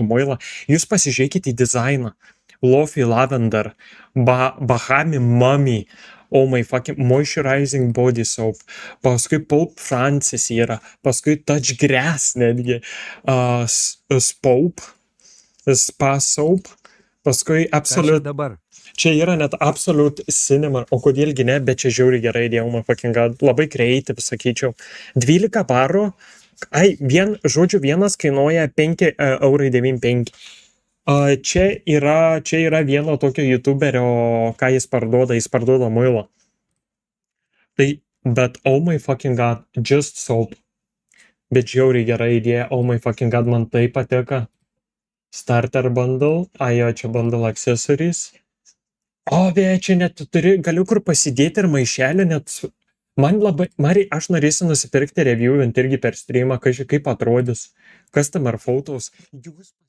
muilą. Jūs pasižiūrėkite į dizainą. Lofi Lavender, Bahami Mummy, oh my fucking Moisturizing Body Soap, paskui Pope Francis yra, paskui Touch Grass netgi, Spope, Spa Soap, paskui Absolute, dabar. čia yra net Absolute Cinnamon, o kodėlgi ne, bet čia žiauriai gerai idėja, oh my fucking god, labai creative, sakyčiau. 12 barų, žodžiu, vienas kainuoja 5,95 €. Čia yra vieno tokio youtuberio, ką jis parduoda muilą. Tai, bet oh my fucking god, Just Soap. Bet žiauriai gera idėja, oh my fucking god, man tai patiko. Starter bundle, jo, čia bundle accessories. Čia net galiu kur pasidėti ir maišelį, net man Mari, aš norėsiu nusipirkti reviewint irgi per streamą, kaip atrodys, custom ar photos. Jūs